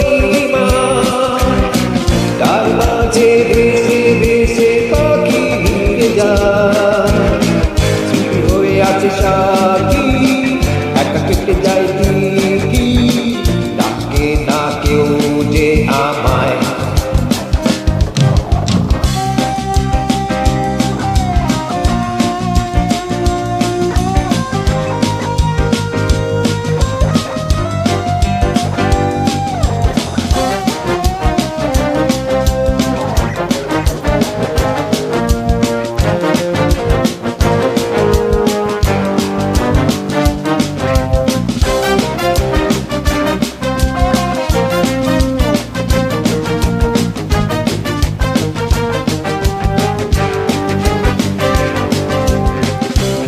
নীলিমা, তার মাঝে ভেসে ভেসে পাখি ভিড়ে যায়। স্মৃতি হয়ে আছে সাথী, একা কেটে যায় দিনটি, ডাকে না কেউ যে আমায়।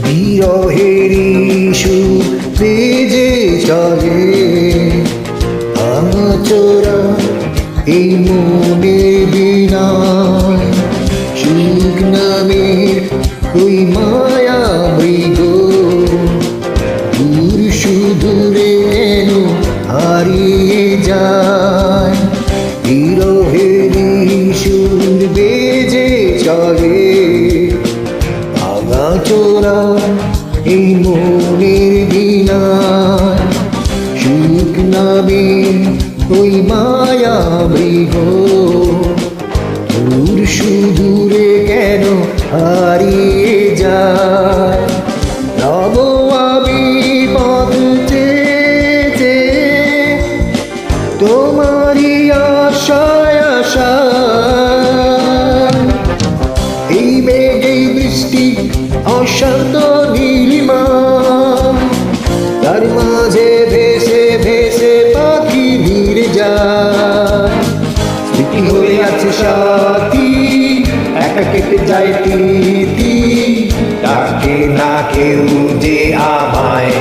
বিরহেরি সুর বেজে চলে ভাঙাচোরা এই মনের বিনায়। সুখ নামের ওই মায়া মৃগ দূর সুদূরে কেন হারিয়ে যায়। বিরহেরি সুর বেজে চলে ভাঙাচোরা এই মনের বিনায়। সুখ নামে ওই মায়া মৃগ দূর সুদূরে কেন হারিয়ে যায়। রব আমি পথ চেয়ে তোমারই আশায় আশায়। এই মেঘ এই বৃষ্টি অশান্ত নীলিমা, তার মাঝে ভেসে ভেসে পাখি ভিড়ে যায়। স্মৃতি হয়ে আছে সাথী, একা কেটে যায় তিথি, ডাকে না কেউ যে আমায়।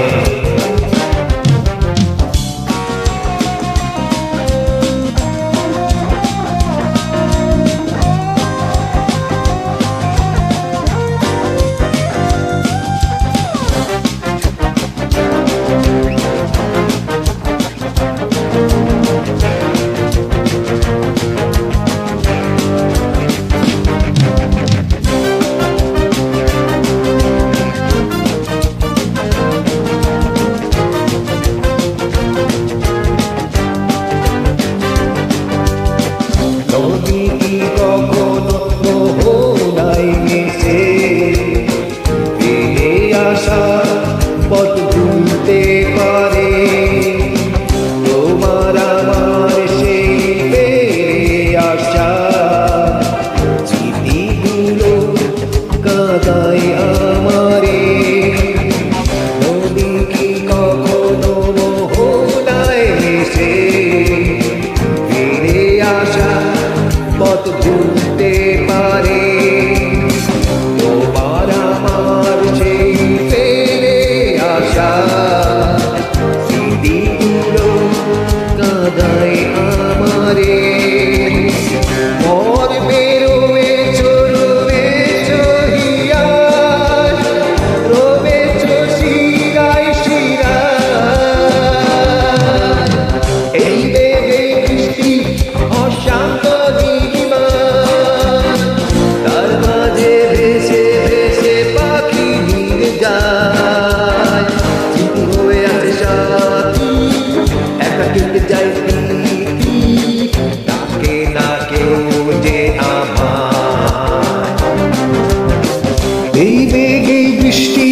নদী কি কখনো মোহনায় মিশে ফিরে আসা পথ ভুলতে পারে? তোমার আমার সেই ফিরে আসা স্মৃতিগুলো কাঁদায় আমারে। নদী কি কখনো মোহনায় মিশে ফিরে আসা পথ ভুলতে পারে? তোমার আমার সেই ফেলে আসা স্মৃতিগুলো কাঁদায় আমারে। মন বেরোবে চলবে চহিয়া, রবে শিরায় শিরায়। এই মেঘে বৃষ্টি অশান্ত নীলিমা, তার মাঝে ভেসে ভেসে পাখি ভিড়ে যায়। স্মৃতি হয়ে আছে সাথী, একা কেটে যায় তিথি, ডাকে না কেউ যে আমায়। এই মেঘে বৃষ্টি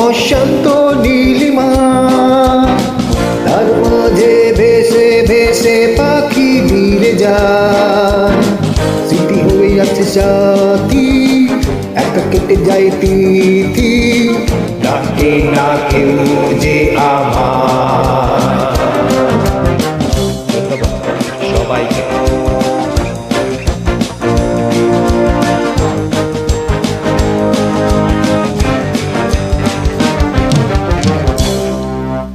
অশান্ত নীলিমা, তার মাঝে ভেসে ভেসে পাখি ভিড়ে যায়। স্মৃতি হয়ে আছে সাথী, একা কেটে যায় তিথি, ডাকে না কেউ যে আমায়।